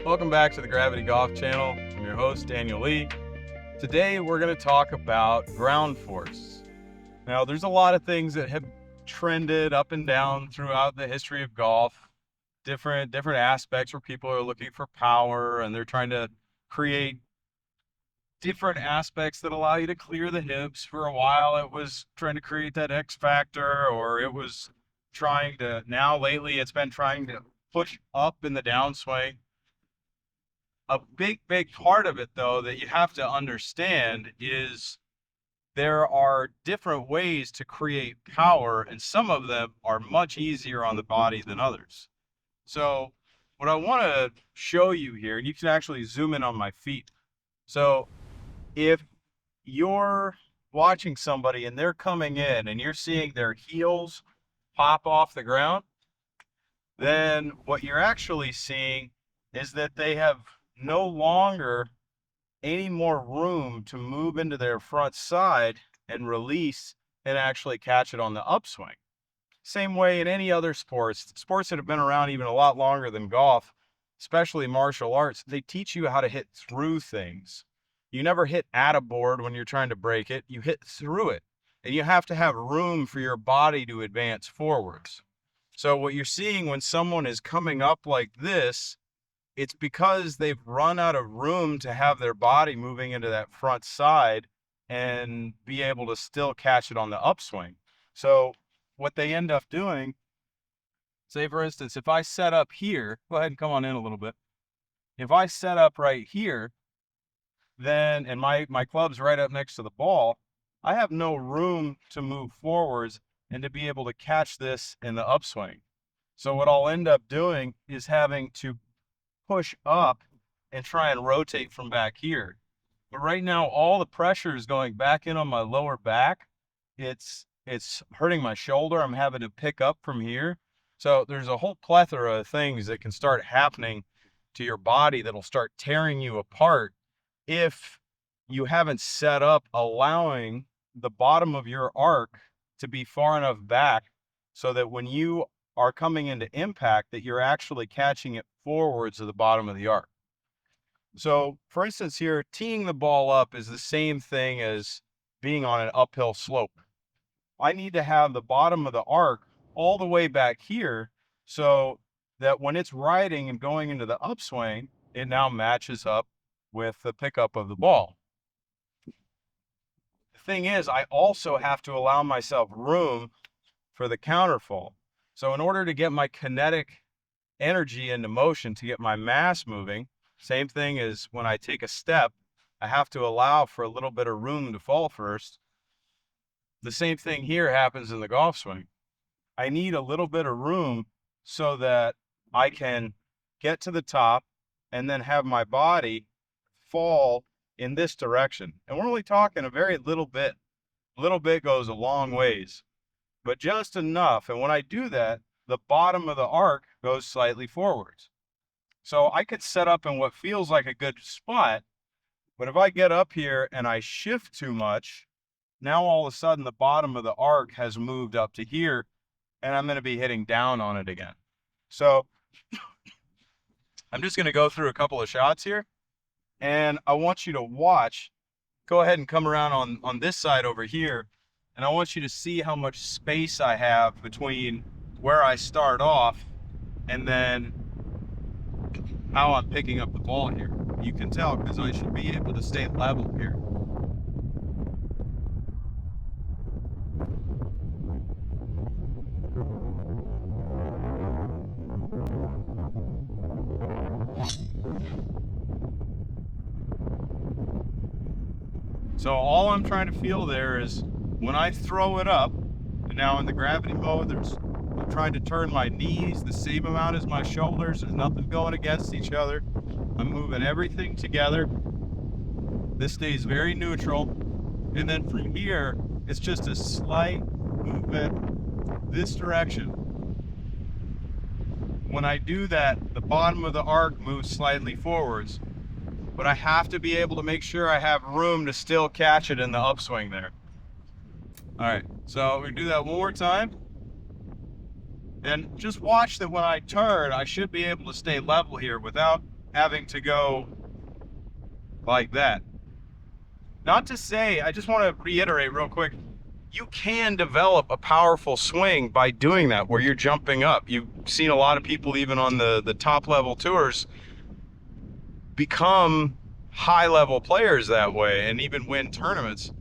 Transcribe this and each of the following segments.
Welcome back to the Gravity Golf Channel. I'm your host, Daniel Lee. Today we're going to talk about ground force. Now, there's a lot of things that have trended up and down throughout the history of golf. Different aspects where people are looking for power and they're trying to create different aspects that allow you to clear the hips. For a while, it was trying to create that X factor, or it was lately it's been trying to push up in the downswing. A big part of it, though, that you have to understand is there are different ways to create power, and some of them are much easier on the body than others. So what I want to show you here, and you can actually zoom in on my feet. So if you're watching somebody and they're coming in and you're seeing their heels pop off the ground, then what you're actually seeing is that they have no longer any more room to move into their front side and release and actually catch it on the upswing. Same way in any other sports that have been around even a lot longer than golf, especially martial arts, they teach you how to hit through things. You never hit at a board when you're trying to break it, you hit through it. And you have to have room for your body to advance forwards. So what you're seeing when someone is coming up like this, it's because they've run out of room to have their body moving into that front side and be able to still catch it on the upswing. So what they end up doing, say for instance, if I set up here, go ahead and come on in a little bit. If I set up right here, then, and my club's right up next to the ball, I have no room to move forwards and to be able to catch this in the upswing. So what I'll end up doing is having to push up and try and rotate from back here. But right now, all the pressure is going back in on my lower back. It's hurting my shoulder. I'm having to pick up from here. So there's a whole plethora of things that can start happening to your body that'll start tearing you apart if you haven't set up allowing the bottom of your arc to be far enough back so that when you are coming into impact, that you're actually catching it forwards of the bottom of the arc. So for instance here, teeing the ball up is the same thing as being on an uphill slope. I need to have the bottom of the arc all the way back here so that when it's riding and going into the upswing, it now matches up with the pickup of the ball. The thing is, I also have to allow myself room for the counterfall. So in order to get my kinetic energy into motion, to get my mass moving, same thing as when I take a step, I have to allow for a little bit of room to fall first. The same thing here happens in the golf swing. I need a little bit of room so that I can get to the top and then have my body fall in this direction. And we're only talking a very little bit. A little bit goes a long ways, but just enough. And when I do that, the bottom of the arc goes slightly forwards. So I could set up in what feels like a good spot, but if I get up here and I shift too much, now all of a sudden the bottom of the arc has moved up to here and I'm going to be hitting down on it again. So I'm just going to go through a couple of shots here, and I want you to watch. Go ahead and come around on this side over here, and I want you to see how much space I have between where I start off and then how I'm picking up the ball here. You can tell because I should be able to stay level here. So all I'm trying to feel there is when I throw it up, and now in the gravity mode, I'm trying to turn my knees the same amount as my shoulders. There's nothing going against each other. I'm moving everything together. This stays very neutral. And then from here, it's just a slight movement this direction. When I do that, the bottom of the arc moves slightly forwards, but I have to be able to make sure I have room to still catch it in the upswing there. All right, so we do that one more time. And just watch that when I turn, I should be able to stay level here without having to go like that. Not to say, I just want to reiterate real quick, you can develop a powerful swing by doing that, where you're jumping up. You've seen a lot of people, even on the top level tours, become high level players that way and even win tournaments.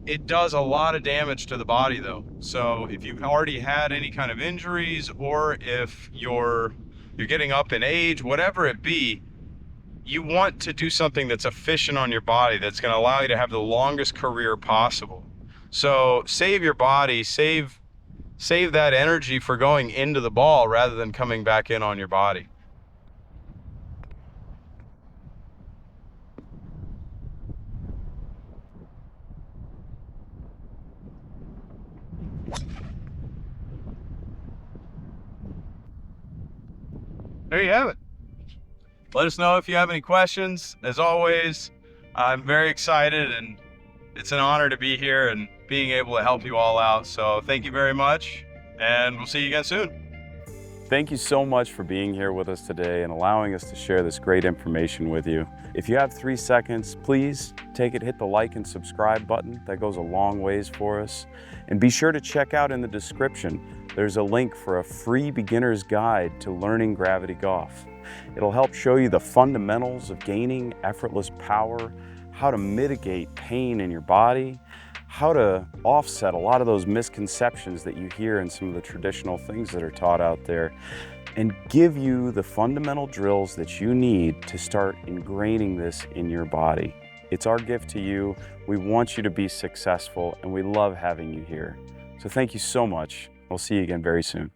It does a lot of damage to the body though. So if you've already had any kind of injuries, or if you're getting up in age, whatever it be, you want to do something that's efficient on your body, that's going to allow you to have the longest career possible. So save your body, save that energy for going into the ball rather than coming back in on your body. There you have it. Let us know if you have any questions. As always, I'm very excited, and it's an honor to be here and being able to help you all out. So thank you very much, and we'll see you again soon. Thank you so much for being here with us today and allowing us to share this great information with you. If you have 3 seconds, please take it, hit the like and subscribe button. That goes a long ways for us. And be sure to check out in the description, there's a link for a free beginner's guide to learning gravity golf. It'll help show you the fundamentals of gaining effortless power, how to mitigate pain in your body, how to offset a lot of those misconceptions that you hear in some of the traditional things that are taught out there, and give you the fundamental drills that you need to start ingraining this in your body. It's our gift to you. We want you to be successful, and we love having you here. So thank you so much. We'll see you again very soon.